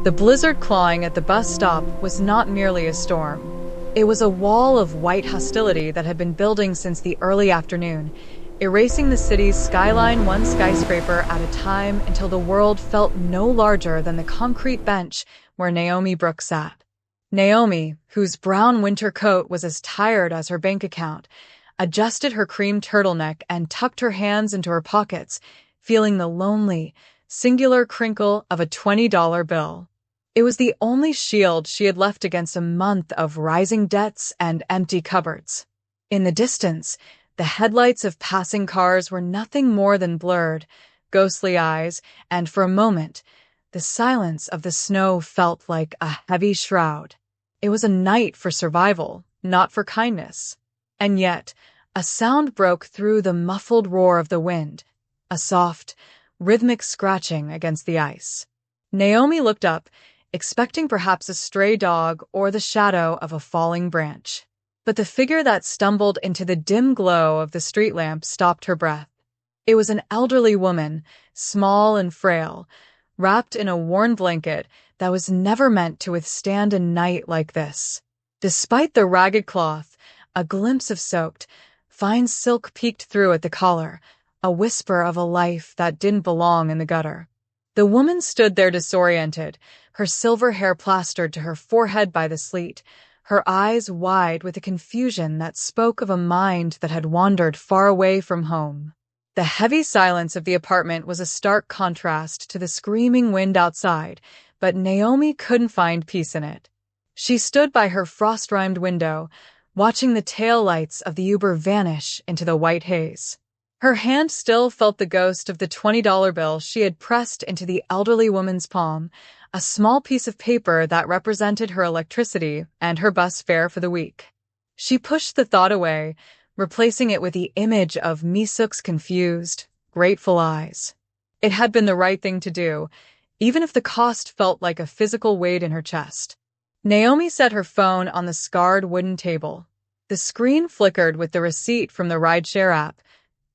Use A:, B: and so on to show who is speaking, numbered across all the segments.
A: The blizzard clawing at the bus stop was not merely a storm. It was a wall of white hostility that had been building since the early afternoon, erasing the city's skyline one skyscraper at a time until the world felt no larger than the concrete bench where Naomi Brooks sat. Naomi, whose brown winter coat was as tired as her bank account, adjusted her cream turtleneck and tucked her hands into her pockets, feeling the lonely, singular crinkle of a $20 bill. It was the only shield she had left against a month of rising debts and empty cupboards. In the distance, the headlights of passing cars were nothing more than blurred, ghostly eyes, and for a moment, the silence of the snow felt like a heavy shroud. It was a night for survival, not for kindness. And yet, a sound broke through the muffled roar of the wind, a soft, rhythmic scratching against the ice. Naomi looked up, expecting perhaps a stray dog or the shadow of a falling branch. But the figure that stumbled into the dim glow of the street lamp stopped her breath. It was an elderly woman, small and frail, wrapped in a worn blanket that was never meant to withstand a night like this. Despite the ragged cloth, a glimpse of soaked, fine silk peeked through at the collar, a whisper of a life that didn't belong in the gutter. The woman stood there disoriented, her silver hair plastered to her forehead by the sleet, her eyes wide with a confusion that spoke of a mind that had wandered far away from home. The heavy silence of the apartment was a stark contrast to the screaming wind outside, but Naomi couldn't find peace in it. She stood by her frost-rimed window, watching the tail lights of the Uber vanish into the white haze. Her hand still felt the ghost of the $20 bill she had pressed into the elderly woman's palm, a small piece of paper that represented her electricity and her bus fare for the week. She pushed the thought away, replacing it with the image of Misuk's confused, grateful eyes. It had been the right thing to do, even if the cost felt like a physical weight in her chest. Naomi set her phone on the scarred wooden table. The screen flickered with the receipt from the rideshare app.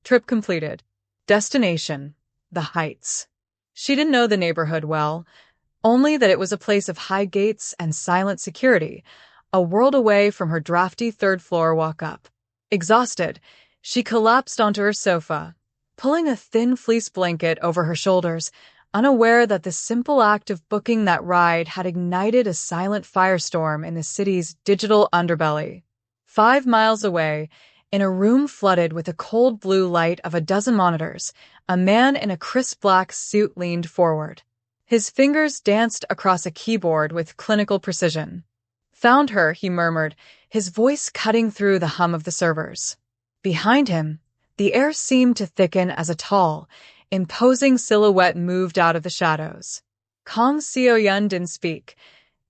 A: Trip completed. Destination: the Heights. She didn't know the neighborhood well, only that it was a place of high gates and silent security, a world away from her drafty third-floor walk-up. Exhausted, she collapsed onto her sofa, pulling a thin fleece blanket over her shoulders, unaware that the simple act of booking that ride had ignited a silent firestorm in the city's digital underbelly. 5 miles away, in a room flooded with the cold blue light of a dozen monitors, a man in a crisp black suit leaned forward. His fingers danced across a keyboard with clinical precision. "Found her," he murmured, his voice cutting through the hum of the servers. Behind him, the air seemed to thicken as a tall, imposing silhouette moved out of the shadows. Kang Seo-yun didn't speak.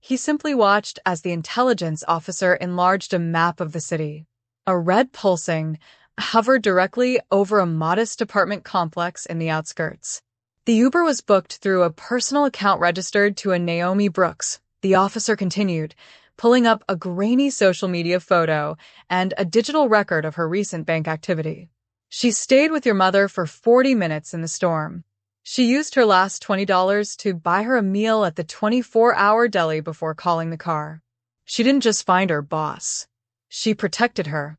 A: He simply watched as the intelligence officer enlarged a map of the city. A red pulsing hovered directly over a modest apartment complex in the outskirts. The Uber was booked through a personal account registered to a Naomi Brooks, the officer continued, pulling up a grainy social media photo and a digital record of her recent bank activity. "She stayed with your mother for 40 minutes in the storm. She used her last $20 to buy her a meal at the 24-hour deli before calling the car. She didn't just find her boss. She protected her."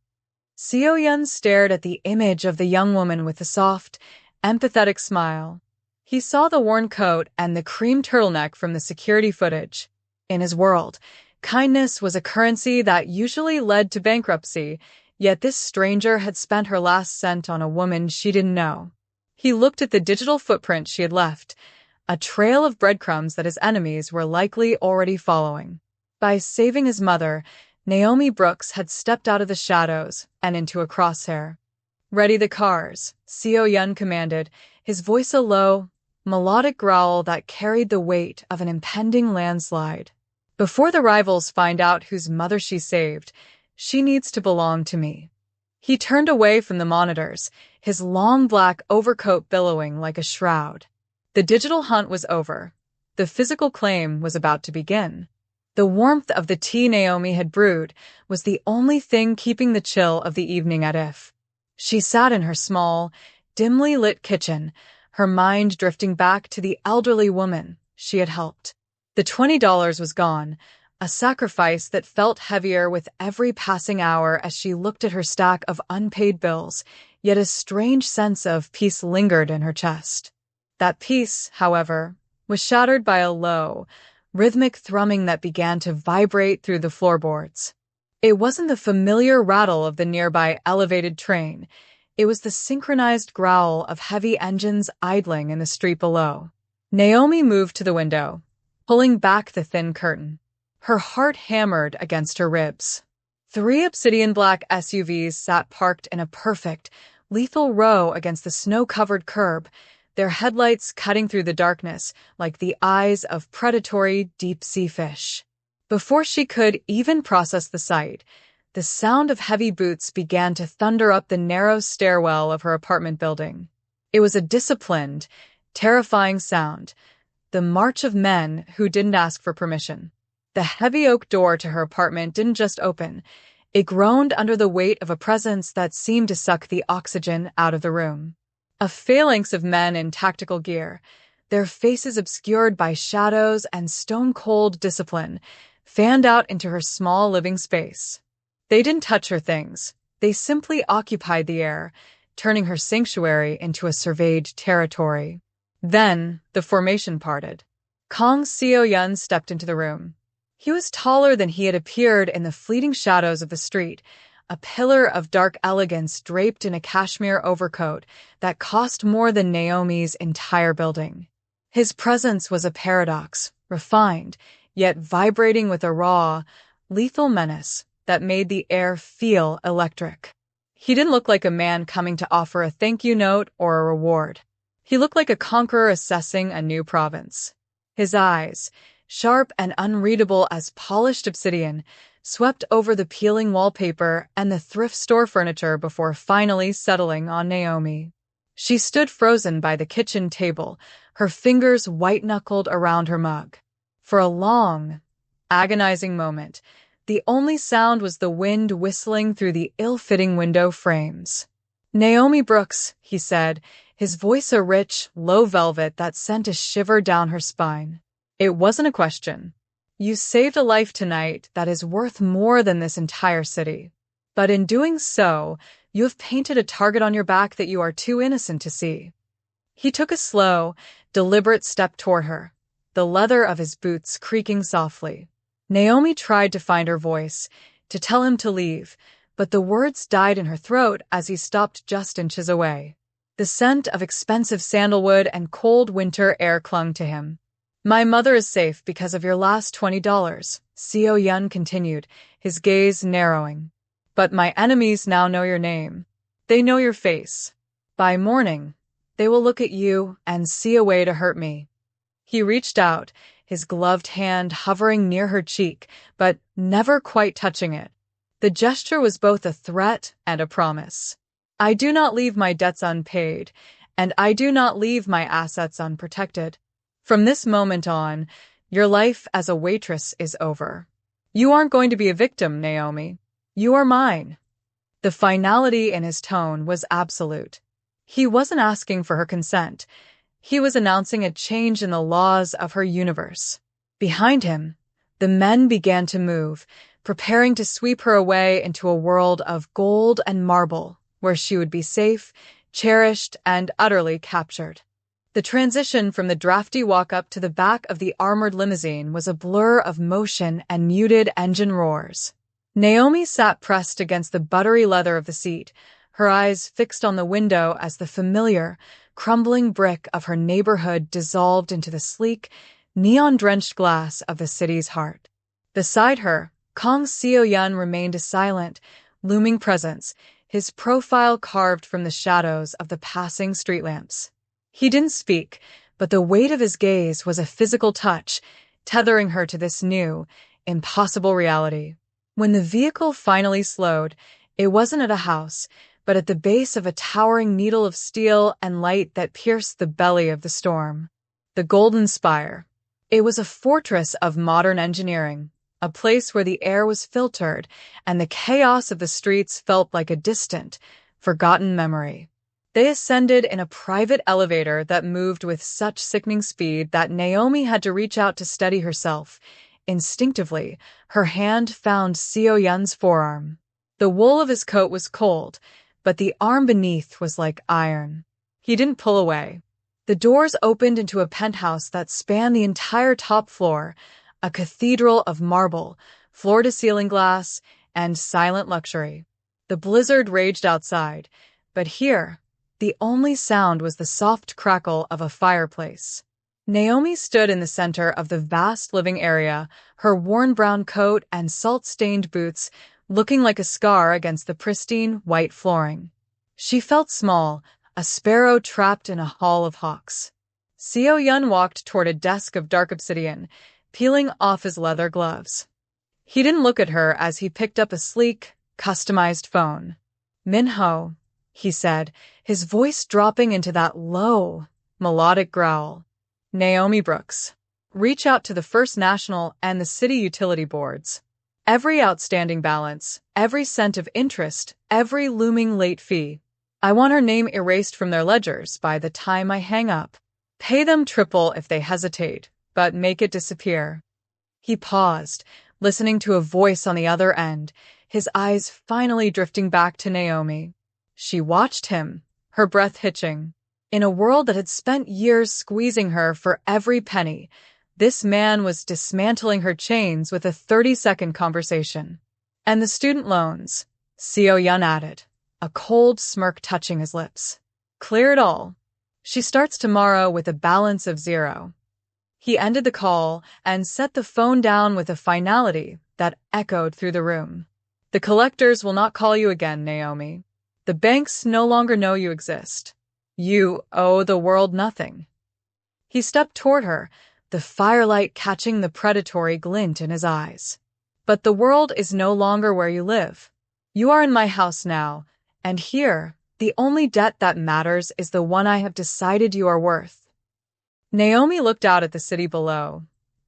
A: Seo-yun stared at the image of the young woman with a soft, empathetic smile. He saw the worn coat and the cream turtleneck from the security footage. In his world, kindness was a currency that usually led to bankruptcy, yet this stranger had spent her last cent on a woman she didn't know. He looked at the digital footprint she had left, a trail of breadcrumbs that his enemies were likely already following. By saving his mother, Naomi Brooks had stepped out of the shadows and into a crosshair. "Ready the cars," Seo-yun commanded, his voice a low, melodic growl that carried the weight of an impending landslide. "Before the rivals find out whose mother she saved, she needs to belong to me." He turned away from the monitors, his long black overcoat billowing like a shroud. The digital hunt was over. The physical claim was about to begin. The warmth of the tea Naomi had brewed was the only thing keeping the chill of the evening at if. She sat in her small, dimly lit kitchen, her mind drifting back to the elderly woman she had helped. The $20 was gone, a sacrifice that felt heavier with every passing hour as she looked at her stack of unpaid bills, yet a strange sense of peace lingered in her chest. That peace, however, was shattered by a low, rhythmic thrumming that began to vibrate through the floorboards. It wasn't the familiar rattle of the nearby elevated train. It was the synchronized growl of heavy engines idling in the street below. Naomi moved to the window, pulling back the thin curtain. Her heart hammered against her ribs. 3 obsidian black SUVs sat parked in a perfect, lethal row against the snow-covered curb, their headlights cutting through the darkness like the eyes of predatory deep-sea fish. Before she could even process the sight, the sound of heavy boots began to thunder up the narrow stairwell of her apartment building. It was a disciplined, terrifying sound, the march of men who didn't ask for permission. The heavy oak door to her apartment didn't just open. It groaned under the weight of a presence that seemed to suck the oxygen out of the room. A phalanx of men in tactical gear, their faces obscured by shadows and stone-cold discipline, fanned out into her small living space. They didn't touch her things. They simply occupied the air, turning her sanctuary into a surveyed territory. Then, the formation parted. Kang Seo-yun stepped into the room. He was taller than he had appeared in the fleeting shadows of the street, a pillar of dark elegance draped in a cashmere overcoat that cost more than Naomi's entire building. His presence was a paradox, refined, yet vibrating with a raw, lethal menace that made the air feel electric. He didn't look like a man coming to offer a thank you note or a reward. He looked like a conqueror assessing a new province. His eyes, sharp and unreadable as polished obsidian, swept over the peeling wallpaper and the thrift store furniture before finally settling on Naomi. She stood frozen by the kitchen table, her fingers white-knuckled around her mug. For a long, agonizing moment, the only sound was the wind whistling through the ill-fitting window frames. "Naomi Brooks," he said, his voice a rich, low velvet that sent a shiver down her spine. It wasn't a question. You saved a life tonight that is worth more than this entire city. But in doing so, you have painted a target on your back that you are too innocent to see. He took a slow, deliberate step toward her, the leather of his boots creaking softly. Naomi tried to find her voice, to tell him to leave, but the words died in her throat as he stopped just inches away. The scent of expensive sandalwood and cold winter air clung to him. "My mother is safe because of your last $20, Seo-yun continued, his gaze narrowing. But my enemies now know your name. They know your face. By morning, they will look at you and see a way to hurt me." He reached out, his gloved hand hovering near her cheek, but never quite touching it. The gesture was both a threat and a promise. "I do not leave my debts unpaid, and I do not leave my assets unprotected. From this moment on, your life as a waitress is over. You aren't going to be a victim, Naomi. You are mine." The finality in his tone was absolute. He wasn't asking for her consent. He was announcing a change in the laws of her universe. Behind him, the men began to move, preparing to sweep her away into a world of gold and marble, where she would be safe, cherished, and utterly captured. The transition from the drafty walk-up to the back of the armored limousine was a blur of motion and muted engine roars. Naomi sat pressed against the buttery leather of the seat, her eyes fixed on the window as the familiar, crumbling brick of her neighborhood dissolved into the sleek, neon-drenched glass of the city's heart. Beside her, Kang Seo-yun remained a silent, looming presence, his profile carved from the shadows of the passing street lamps. He didn't speak, but the weight of his gaze was a physical touch, tethering her to this new, impossible reality. When the vehicle finally slowed, it wasn't at a house, but at the base of a towering needle of steel and light that pierced the belly of the storm. The Golden Spire. It was a fortress of modern engineering, a place where the air was filtered and the chaos of the streets felt like a distant, forgotten memory. They ascended in a private elevator that moved with such sickening speed that Naomi had to reach out to steady herself. Instinctively, her hand found Seo Yun's forearm. The wool of his coat was cold, but the arm beneath was like iron. He didn't pull away. The doors opened into a penthouse that spanned the entire top floor, a cathedral of marble, floor-to-ceiling glass, and silent luxury. The blizzard raged outside, but here, the only sound was the soft crackle of a fireplace. Naomi stood in the center of the vast living area, her worn brown coat and salt-stained boots looking like a scar against the pristine white flooring. She felt small, a sparrow trapped in a hall of hawks. Seo Yun walked toward a desk of dark obsidian, peeling off his leather gloves. He didn't look at her as he picked up a sleek, customized phone. "Minho," he said, his voice dropping into that low, melodic growl. "Naomi Brooks. Reach out to the First National and the city utility boards. Every outstanding balance, every cent of interest, every looming late fee. I want her name erased from their ledgers by the time I hang up. Pay them triple if they hesitate, but make it disappear." He paused, listening to a voice on the other end, his eyes finally drifting back to Naomi. She watched him, her breath hitching. In a world that had spent years squeezing her for every penny, this man was dismantling her chains with a 30-second conversation. "And the student loans," Seo Yun added, a cold smirk touching his lips. "Clear it all. She starts tomorrow with a balance of 0. He ended the call and set the phone down with a finality that echoed through the room. "The collectors will not call you again, Naomi. The banks no longer know you exist. You owe the world nothing." He stepped toward her, the firelight catching the predatory glint in his eyes. "But the world is no longer where you live. You are in my house now, and here, the only debt that matters is the one I have decided you are worth." Naomi looked out at the city below,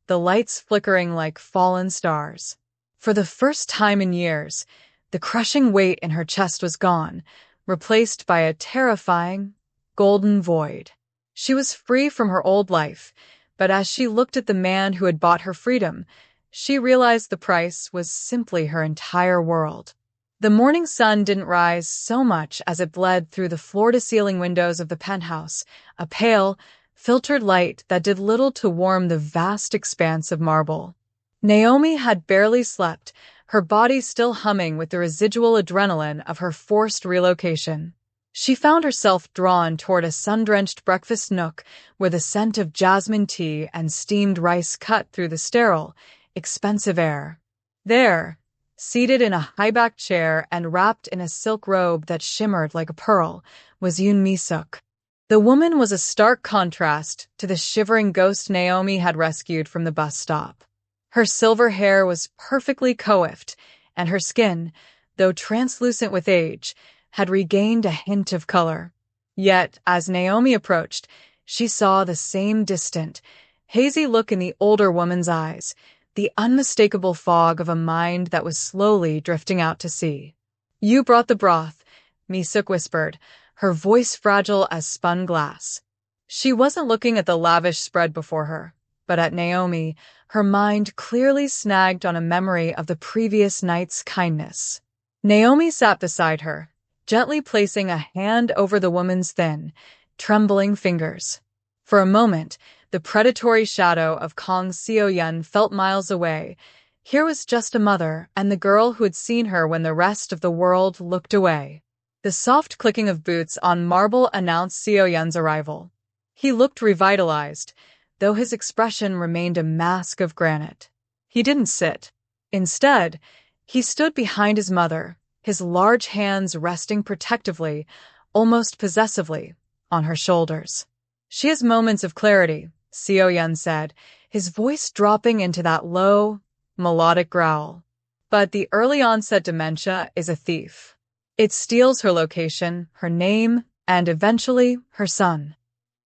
A: the lights flickering like fallen stars. For the first time in years, the crushing weight in her chest was gone, replaced by a terrifying, golden void. She was free from her old life, but as she looked at the man who had bought her freedom, she realized the price was simply her entire world. The morning sun didn't rise so much as it bled through the floor-to-ceiling windows of the penthouse, a pale, filtered light that did little to warm the vast expanse of marble. Naomi had barely slept, her body still humming with the residual adrenaline of her forced relocation. She found herself drawn toward a sun-drenched breakfast nook where the scent of jasmine tea and steamed rice cut through the sterile, expensive air. There, seated in a high-backed chair and wrapped in a silk robe that shimmered like a pearl, was Yoon Mi-suk. The woman was a stark contrast to the shivering ghost Naomi had rescued from the bus stop. Her silver hair was perfectly coiffed, and her skin, though translucent with age, had regained a hint of color. Yet, as Naomi approached, she saw the same distant, hazy look in the older woman's eyes, the unmistakable fog of a mind that was slowly drifting out to sea. "You brought the broth," Mi-suk whispered, her voice fragile as spun glass. She wasn't looking at the lavish spread before her, but at Naomi, her mind clearly snagged on a memory of the previous night's kindness. Naomi sat beside her, gently placing a hand over the woman's thin, trembling fingers. For a moment, the predatory shadow of Kong Seo-yun felt miles away. Here was just a mother and the girl who had seen her when the rest of the world looked away. The soft clicking of boots on marble announced Seo-yun's arrival. He looked revitalized, though his expression remained a mask of granite. He didn't sit. Instead, he stood behind his mother, his large hands resting protectively, almost possessively, on her shoulders. "She has moments of clarity," Seo-yun said, his voice dropping into that low, melodic growl. "But the early-onset dementia is a thief. It steals her location, her name, and eventually her son."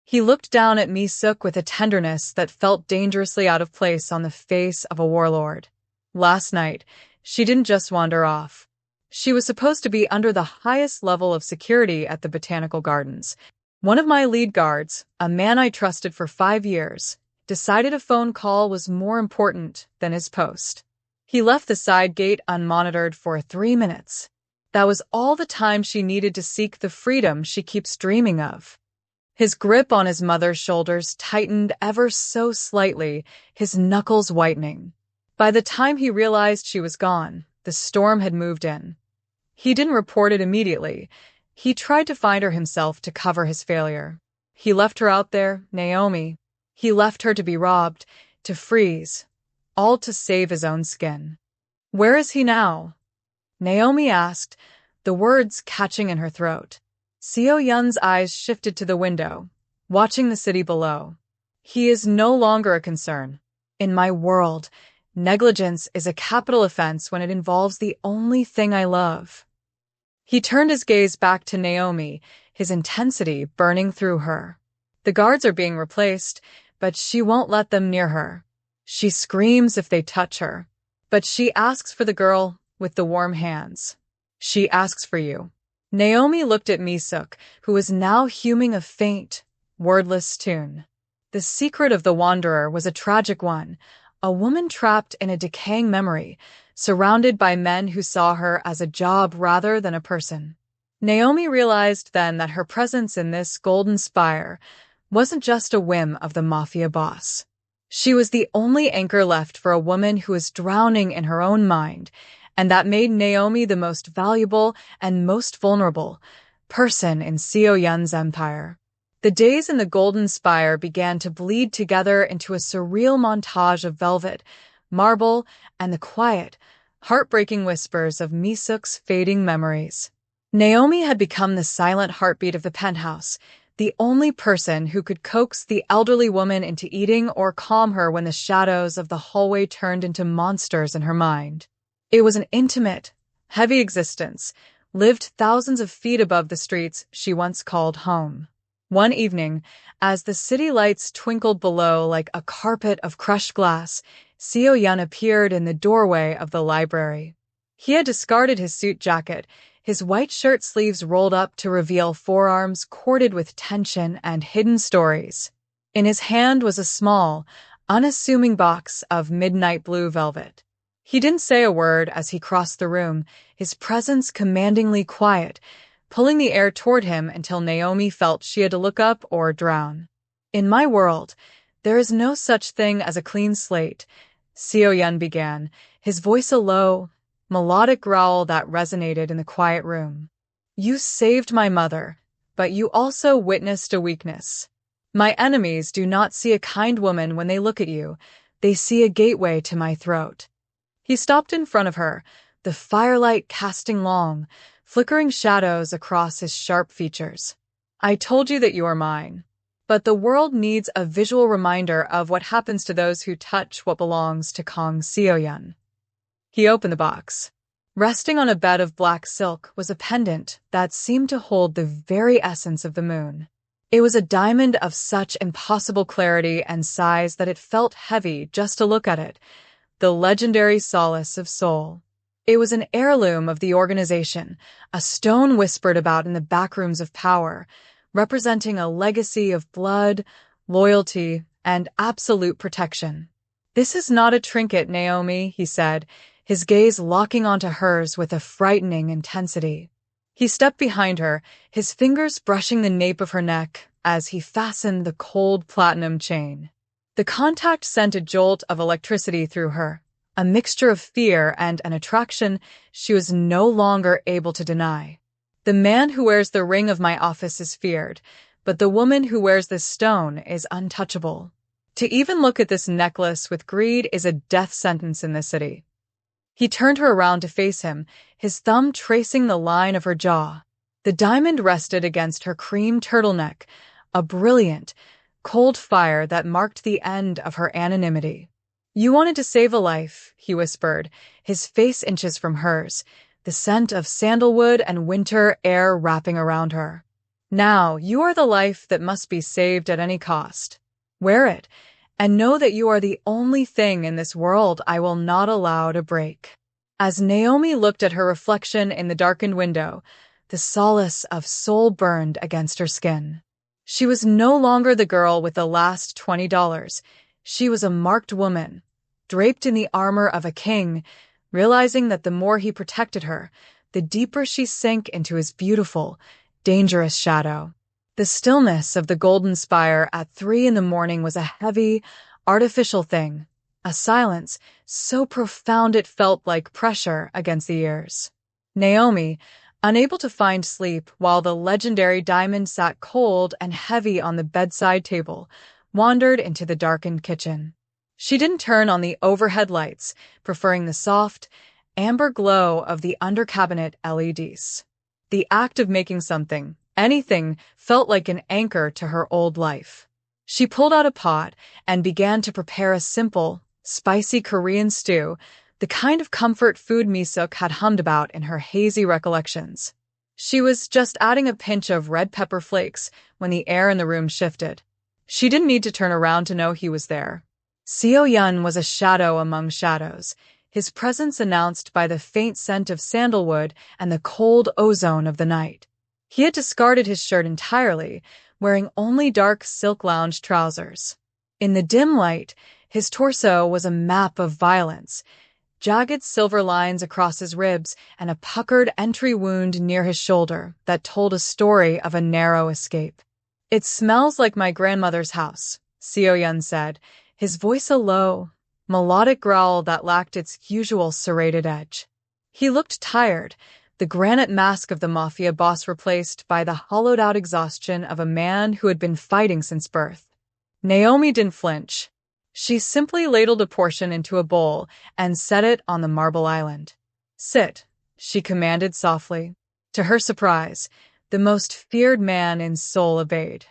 A: He looked down at Mi-suk with a tenderness that felt dangerously out of place on the face of a warlord. Last night, she didn't just wander off. She was supposed to be under the highest level of security at the botanical gardens. One of my lead guards, a man I trusted for 5 years, decided a phone call was more important than his post. He left the side gate unmonitored for 3 minutes. That was all the time she needed to seek the freedom she keeps dreaming of. His grip on his mother's shoulders tightened ever so slightly, his knuckles whitening. By the time he realized she was gone, the storm had moved in. He didn't report it immediately. He tried to find her himself to cover his failure. He left her out there, Naomi. He left her to be robbed, to freeze, all to save his own skin. Where is he now? Naomi asked, the words catching in her throat. Seo Yun's eyes shifted to the window, watching the city below. He is no longer a concern. In my world, negligence is a capital offense when it involves the only thing I love. He turned his gaze back to Naomi, his intensity burning through her. The guards are being replaced, but she won't let them near her. She screams if they touch her, but she asks for the girl with the warm hands. She asks for you. Naomi looked at Misuk, who was now humming a faint, wordless tune. The secret of the Wanderer was a tragic one, a woman trapped in a decaying memory, surrounded by men who saw her as a job rather than a person. Naomi realized then that her presence in this golden spire wasn't just a whim of the Mafia boss. She was the only anchor left for a woman who was drowning in her own mind, and that made Naomi the most valuable and most vulnerable person in Seo Yun's empire. The days in the Golden Spire began to bleed together into a surreal montage of velvet, marble, and the quiet, heartbreaking whispers of Misuk's fading memories. Naomi had become the silent heartbeat of the penthouse, the only person who could coax the elderly woman into eating or calm her when the shadows of the hallway turned into monsters in her mind. It was an intimate, heavy existence, lived thousands of feet above the streets she once called home. One evening, as the city lights twinkled below like a carpet of crushed glass, Seo Yun appeared in the doorway of the library. He had discarded his suit jacket, his white shirt sleeves rolled up to reveal forearms corded with tension and hidden stories. In his hand was a small, unassuming box of midnight blue velvet. He didn't say a word as he crossed the room, his presence commandingly quiet, pulling the air toward him until Naomi felt she had to look up or drown. In my world, there is no such thing as a clean slate, Seo Yun began, his voice a low, melodic growl that resonated in the quiet room. You saved my mother, but you also witnessed a weakness. My enemies do not see a kind woman when they look at you, they see a gateway to my throat. He stopped in front of her, the firelight casting long, flickering shadows across his sharp features. I told you that you are mine, but the world needs a visual reminder of what happens to those who touch what belongs to Kong Seo Yun. He opened the box. Resting on a bed of black silk was a pendant that seemed to hold the very essence of the moon. It was a diamond of such impossible clarity and size that it felt heavy just to look at it, the legendary solace of Seoul. It was an heirloom of the organization, a stone whispered about in the backrooms of power, representing a legacy of blood, loyalty, and absolute protection. This is not a trinket, Naomi, he said, his gaze locking onto hers with a frightening intensity. He stepped behind her, his fingers brushing the nape of her neck as he fastened the cold platinum chain. The contact sent a jolt of electricity through her, a mixture of fear and an attraction she was no longer able to deny. The man who wears the ring of my office is feared, but the woman who wears this stone is untouchable. To even look at this necklace with greed is a death sentence in this city. He turned her around to face him, his thumb tracing the line of her jaw. The diamond rested against her cream turtleneck, a brilliant, cold fire that marked the end of her anonymity. You wanted to save a life, he whispered, his face inches from hers, the scent of sandalwood and winter air wrapping around her. Now you are the life that must be saved at any cost. Wear it, and know that you are the only thing in this world I will not allow to break. As Naomi looked at her reflection in the darkened window, the solace of soul burned against her skin. She was no longer the girl with the last $20. She was a marked woman, draped in the armor of a king, realizing that the more he protected her, the deeper she sank into his beautiful, dangerous shadow. The stillness of the Golden Spire at 3 a.m. was a heavy, artificial thing, a silence so profound it felt like pressure against the ears. Naomi, unable to find sleep while the legendary diamond sat cold and heavy on the bedside table, wandered into the darkened kitchen. She didn't turn on the overhead lights, preferring the soft, amber glow of the under-cabinet LEDs. The act of making something, anything, felt like an anchor to her old life. She pulled out a pot and began to prepare a simple, spicy Korean stew, the kind of comfort food Misuk had hummed about in her hazy recollections. She was just adding a pinch of red pepper flakes when the air in the room shifted. She didn't need to turn around to know he was there. Seo-yun was a shadow among shadows, his presence announced by the faint scent of sandalwood and the cold ozone of the night. He had discarded his shirt entirely, wearing only dark silk lounge trousers. In the dim light, his torso was a map of violence, jagged silver lines across his ribs and a puckered entry wound near his shoulder that told a story of a narrow escape. "It smells like my grandmother's house," Seo-yun said, his voice a low, melodic growl that lacked its usual serrated edge. He looked tired, the granite mask of the Mafia boss replaced by the hollowed-out exhaustion of a man who had been fighting since birth. Naomi didn't flinch. She simply ladled a portion into a bowl and set it on the marble island. "Sit," she commanded softly. To her surprise, the most feared man in Seoul obeyed.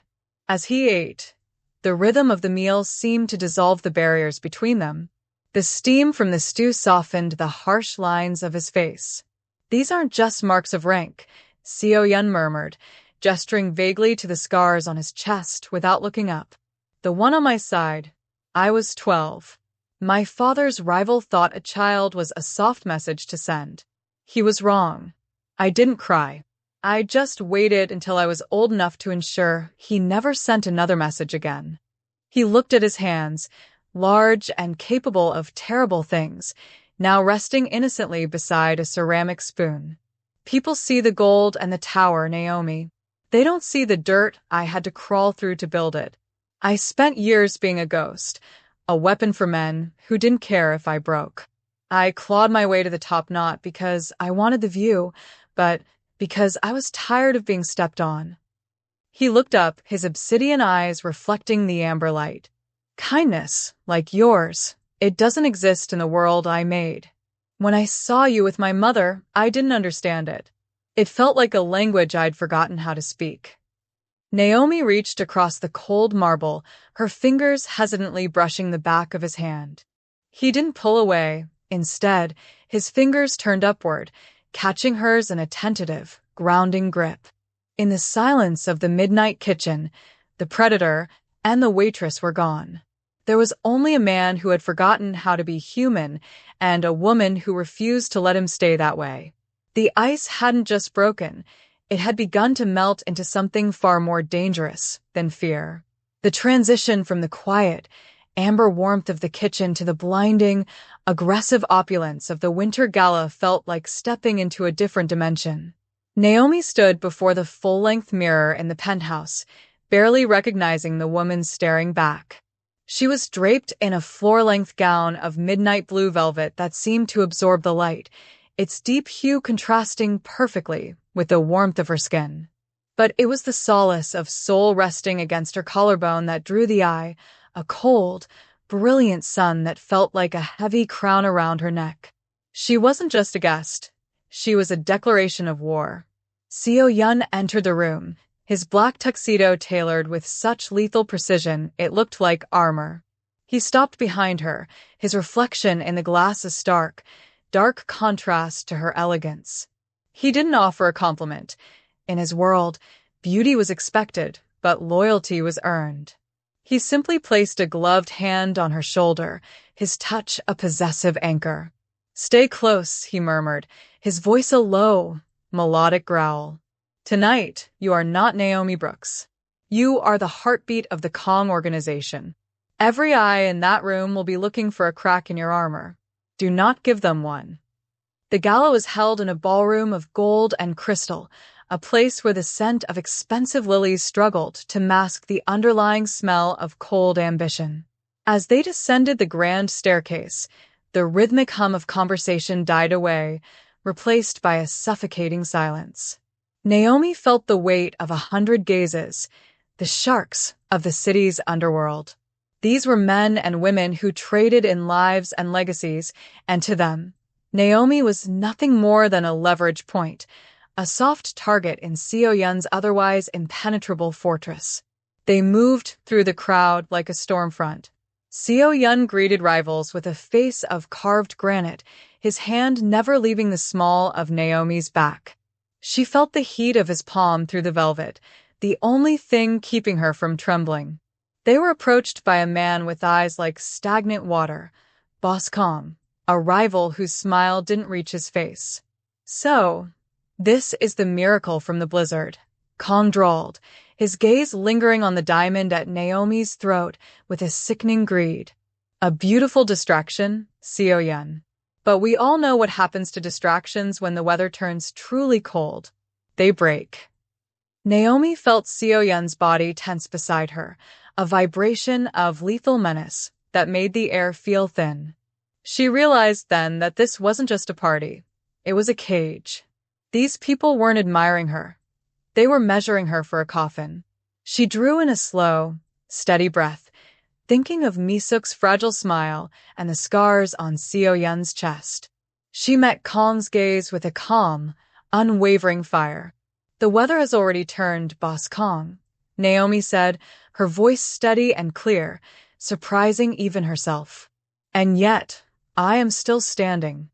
A: As he ate, the rhythm of the meal seemed to dissolve the barriers between them. The steam from the stew softened the harsh lines of his face. "These aren't just marks of rank," Seo-yun murmured, gesturing vaguely to the scars on his chest without looking up. "The one on my side. I was 12. My father's rival thought a child was a soft message to send. He was wrong. I didn't cry. I just waited until I was old enough to ensure he never sent another message again." He looked at his hands, large and capable of terrible things, now resting innocently beside a ceramic spoon. "People see the gold and the tower, Naomi. They don't see the dirt I had to crawl through to build it. I spent years being a ghost, a weapon for men who didn't care if I broke. I clawed my way to the top not because I wanted the view, but because I was tired of being stepped on." He looked up, his obsidian eyes reflecting the amber light. "Kindness, like yours, it doesn't exist in the world I made. When I saw you with my mother, I didn't understand it. It felt like a language I'd forgotten how to speak." Naomi reached across the cold marble, her fingers hesitantly brushing the back of his hand. He didn't pull away. Instead, his fingers turned upward, catching hers in a tentative, grounding grip. In the silence of the midnight kitchen, the predator and the waitress were gone. There was only a man who had forgotten how to be human and a woman who refused to let him stay that way. The ice hadn't just broken. It had begun to melt into something far more dangerous than fear. The transition from the quiet, amber warmth of the kitchen to the blinding, aggressive opulence of the winter gala felt like stepping into a different dimension. Naomi stood before the full-length mirror in the penthouse, barely recognizing the woman staring back. She was draped in a floor-length gown of midnight blue velvet that seemed to absorb the light, its deep hue contrasting perfectly with the warmth of her skin. But it was the solace of soul resting against her collarbone that drew the eye, a cold, brilliant sun that felt like a heavy crown around her neck. She wasn't just a guest. She was a declaration of war. Seo-yun entered the room, his black tuxedo tailored with such lethal precision it looked like armor. He stopped behind her, his reflection in the glass a stark contrast to her elegance. He didn't offer a compliment. In his world, beauty was expected, but loyalty was earned. He simply placed a gloved hand on her shoulder, his touch a possessive anchor. Stay close, he murmured, his voice a low, melodic growl. Tonight, you are not Naomi Brooks. You are the heartbeat of the Kong organization. Every eye in that room will be looking for a crack in your armor. Do not give them one. The gala was held in a ballroom of gold and crystal, a place where the scent of expensive lilies struggled to mask the underlying smell of cold ambition. As they descended the grand staircase, the rhythmic hum of conversation died away, replaced by a suffocating silence. Naomi felt the weight of 100 gazes, the sharks of the city's underworld. These were men and women who traded in lives and legacies, and to them, Naomi was nothing more than a leverage point, a soft target in Seo Yun's otherwise impenetrable fortress. They moved through the crowd like a storm front. Seo Yun greeted rivals with a face of carved granite, his hand never leaving the small of Naomi's back. She felt the heat of his palm through the velvet, the only thing keeping her from trembling. They were approached by a man with eyes like stagnant water, Boss Kong, a rival whose smile didn't reach his face. So, this is the miracle from the blizzard, Kong drawled, his gaze lingering on the diamond at Naomi's throat with a sickening greed. A beautiful distraction, Seo Yun. But we all know what happens to distractions when the weather turns truly cold. They break. Naomi felt Seo Yun's body tense beside her, a vibration of lethal menace that made the air feel thin. She realized then that this wasn't just a party. It was a cage. These people weren't admiring her. They were measuring her for a coffin. She drew in a slow, steady breath, thinking of Misuk's fragile smile and the scars on Seo Yun's chest. She met Kong's gaze with a calm, unwavering fire. The weather has already turned, Boss Kong, Naomi said, her voice steady and clear, surprising even herself. And yet, I am still standing.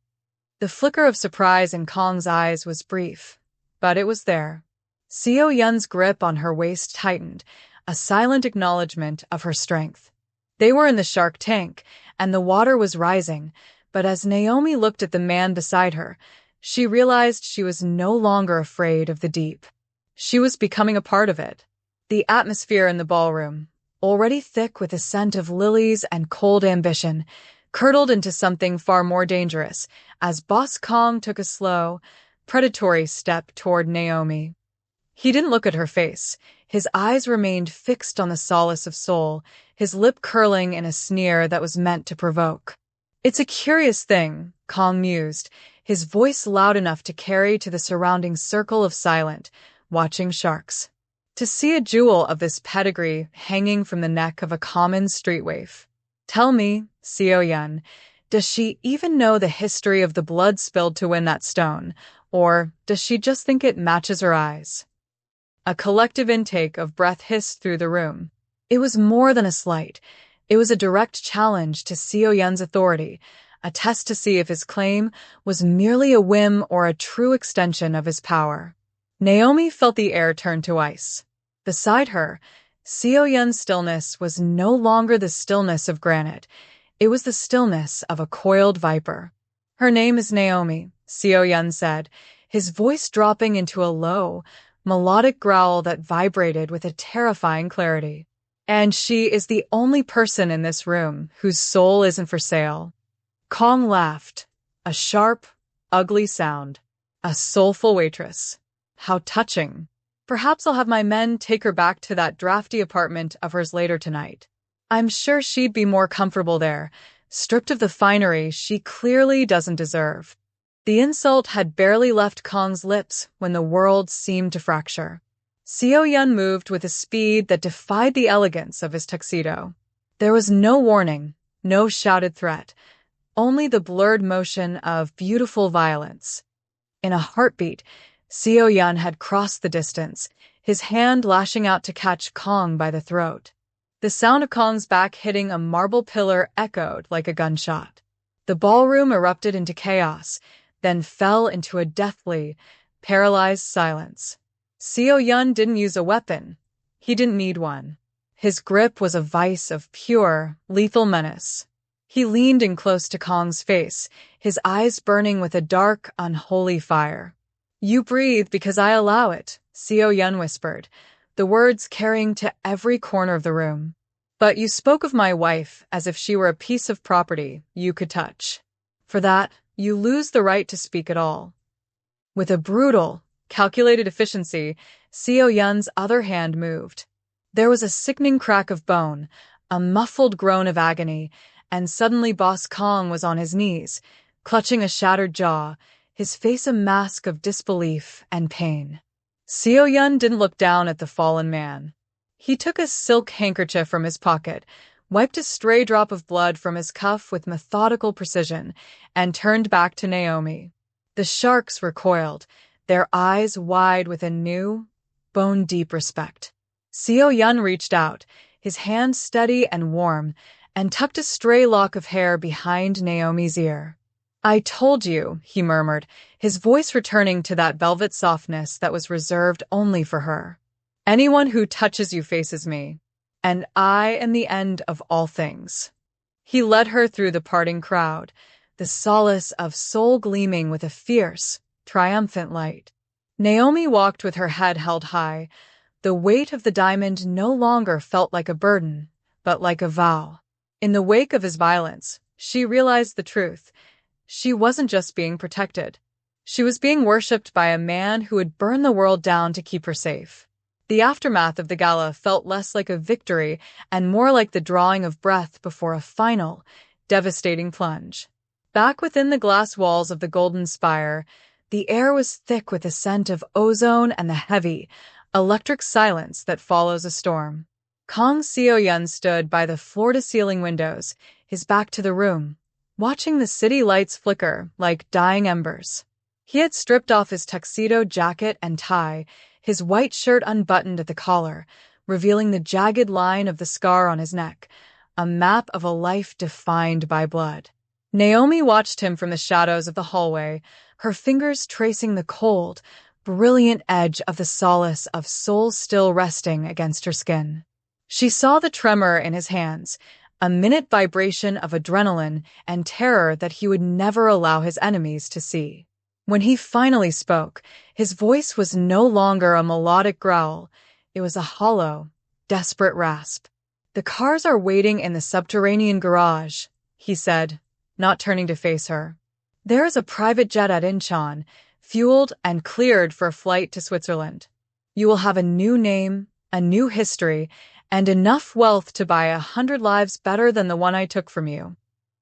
A: The flicker of surprise in Kong's eyes was brief, but it was there. Seo Yun's grip on her waist tightened, a silent acknowledgement of her strength. They were in the shark tank, and the water was rising, but as Naomi looked at the man beside her, she realized she was no longer afraid of the deep. She was becoming a part of it. The atmosphere in the ballroom, already thick with the scent of lilies and cold ambition, curdled into something far more dangerous as Boss Kong took a slow, predatory step toward Naomi. He didn't look at her face. His eyes remained fixed on the solace of soul, his lip curling in a sneer that was meant to provoke. It's a curious thing, Kong mused, his voice loud enough to carry to the surrounding circle of silent, watching sharks. To see a jewel of this pedigree hanging from the neck of a common street waif. Tell me, Seo Yun, does she even know the history of the blood spilled to win that stone, or does she just think it matches her eyes? A collective intake of breath hissed through the room. It was more than a slight. It was a direct challenge to Seo Yun's authority, a test to see if his claim was merely a whim or a true extension of his power. Naomi felt the air turn to ice. Beside her, Seo Yun's stillness was no longer the stillness of granite. It was the stillness of a coiled viper. Her name is Naomi, Seo Yun said, his voice dropping into a low, melodic growl that vibrated with a terrifying clarity. And she is the only person in this room whose soul isn't for sale. Kong laughed, a sharp, ugly sound. A soulful waitress. How touching. Perhaps I'll have my men take her back to that drafty apartment of hers later tonight. I'm sure she'd be more comfortable there, stripped of the finery she clearly doesn't deserve. The insult had barely left Kong's lips when the world seemed to fracture. Seo Yun moved with a speed that defied the elegance of his tuxedo. There was no warning, no shouted threat, only the blurred motion of beautiful violence. In a heartbeat, Seo Yun had crossed the distance, his hand lashing out to catch Kong by the throat. The sound of Kong's back hitting a marble pillar echoed like a gunshot. The ballroom erupted into chaos, then fell into a deathly, paralyzed silence. Seo Yun didn't use a weapon. He didn't need one. His grip was a vice of pure, lethal menace. He leaned in close to Kong's face, his eyes burning with a dark, unholy fire. You breathe because I allow it, Seo Yun whispered, the words carrying to every corner of the room. But you spoke of my wife as if she were a piece of property you could touch. For that, you lose the right to speak at all. With a brutal, calculated efficiency, Seo Yun's other hand moved. There was a sickening crack of bone, a muffled groan of agony, and suddenly Boss Kong was on his knees, clutching a shattered jaw, his face a mask of disbelief and pain. Seo Yun didn't look down at the fallen man. He took a silk handkerchief from his pocket, wiped a stray drop of blood from his cuff with methodical precision, and turned back to Naomi. The sharks recoiled, their eyes wide with a new, bone-deep respect. Seo Yun reached out, his hand steady and warm, and tucked a stray lock of hair behind Naomi's ear. I told you, he murmured, his voice returning to that velvet softness that was reserved only for her. Anyone who touches you faces me, and I am the end of all things. He led her through the parting crowd, the solace of soul gleaming with a fierce, triumphant light. Naomi walked with her head held high. The weight of the diamond no longer felt like a burden, but like a vow. In the wake of his violence, she realized the truth. She wasn't just being protected. She was being worshipped by a man who would burn the world down to keep her safe. The aftermath of the gala felt less like a victory and more like the drawing of breath before a final, devastating plunge. Back within the glass walls of the Golden Spire, the air was thick with the scent of ozone and the heavy, electric silence that follows a storm. Kong Seo Yun stood by the floor-to-ceiling windows, his back to the room, watching the city lights flicker like dying embers. He had stripped off his tuxedo jacket and tie, his white shirt unbuttoned at the collar, revealing the jagged line of the scar on his neck, a map of a life defined by blood. Naomi watched him from the shadows of the hallway, her fingers tracing the cold, brilliant edge of the solace of soul still resting against her skin. She saw the tremor in his hands, a minute vibration of adrenaline and terror that he would never allow his enemies to see. When he finally spoke, his voice was no longer a melodic growl. It was a hollow, desperate rasp. The cars are waiting in the subterranean garage, he said, not turning to face her. There is a private jet at Incheon, fueled and cleared for a flight to Switzerland. You will have a new name, a new history, and enough wealth to buy 100 lives better than the one I took from you.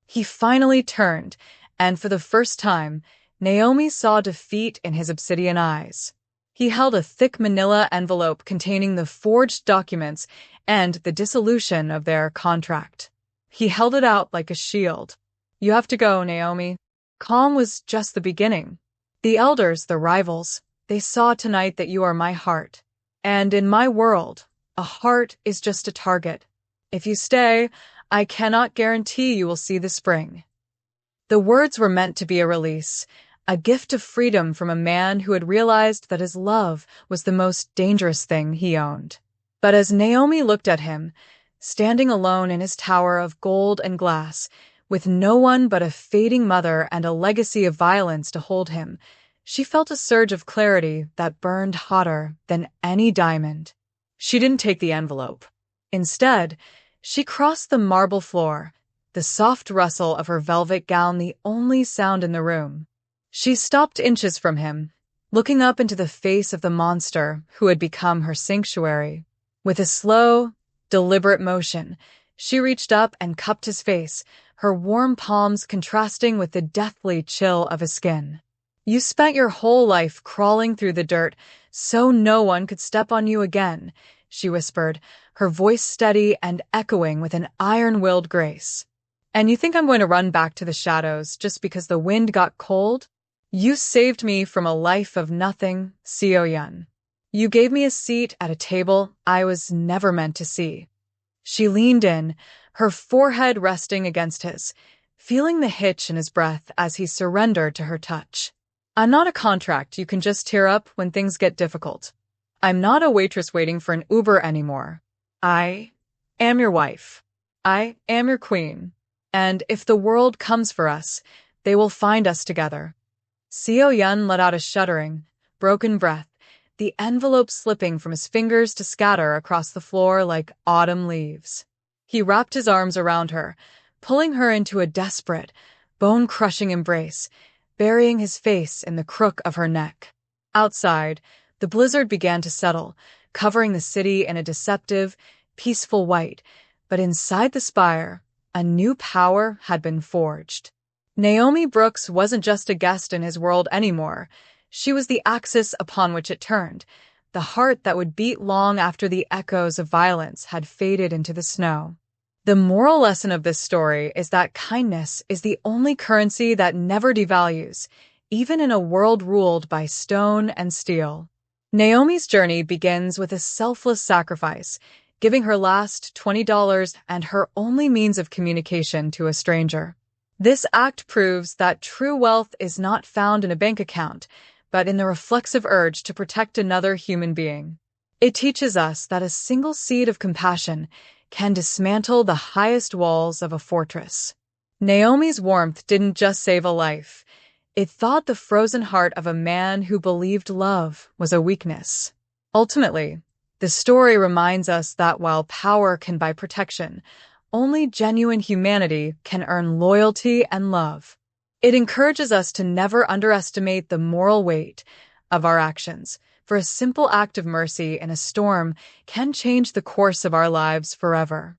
A: He finally turned, and for the first time, Naomi saw defeat in his obsidian eyes. He held a thick manila envelope containing the forged documents and the dissolution of their contract. He held it out like a shield. You have to go, Naomi. Calm was just the beginning. The elders, the rivals, they saw tonight that you are my heart. And in my world, a heart is just a target. If you stay, I cannot guarantee you will see the spring. The words were meant to be a release, a gift of freedom from a man who had realized that his love was the most dangerous thing he owned. But as Naomi looked at him, standing alone in his tower of gold and glass, with no one but a fading mother and a legacy of violence to hold him, she felt a surge of clarity that burned hotter than any diamond. She didn't take the envelope. Instead, she crossed the marble floor, the soft rustle of her velvet gown the only sound in the room. She stopped inches from him, looking up into the face of the monster who had become her sanctuary. With a slow, deliberate motion, she reached up and cupped his face, her warm palms contrasting with the deathly chill of his skin. You spent your whole life crawling through the dirt so no one could step on you again, she whispered, her voice steady and echoing with an iron-willed grace. And you think I'm going to run back to the shadows just because the wind got cold? You saved me from a life of nothing, Seo Yun. You gave me a seat at a table I was never meant to see. She leaned in, her forehead resting against his, feeling the hitch in his breath as he surrendered to her touch. I'm not a contract you can just tear up when things get difficult. I'm not a waitress waiting for an Uber anymore. I am your wife. I am your queen. And if the world comes for us, they will find us together. Seo Yun let out a shuddering, broken breath, the envelope slipping from his fingers to scatter across the floor like autumn leaves. He wrapped his arms around her, pulling her into a desperate, bone-crushing embrace, burying his face in the crook of her neck. Outside, the blizzard began to settle, covering the city in a deceptive, peaceful white, but inside the spire, a new power had been forged. Naomi Brooks wasn't just a guest in his world anymore. She was the axis upon which it turned, the heart that would beat long after the echoes of violence had faded into the snow. The moral lesson of this story is that kindness is the only currency that never devalues, even in a world ruled by stone and steel. Naomi's journey begins with a selfless sacrifice, giving her last $20 and her only means of communication to a stranger. This act proves that true wealth is not found in a bank account, but in the reflexive urge to protect another human being. It teaches us that a single seed of compassion can dismantle the highest walls of a fortress. Naomi's warmth didn't just save a life. It thawed the frozen heart of a man who believed love was a weakness. Ultimately, the story reminds us that while power can buy protection, only genuine humanity can earn loyalty and love. It encourages us to never underestimate the moral weight of our actions, for a simple act of mercy in a storm can change the course of our lives forever.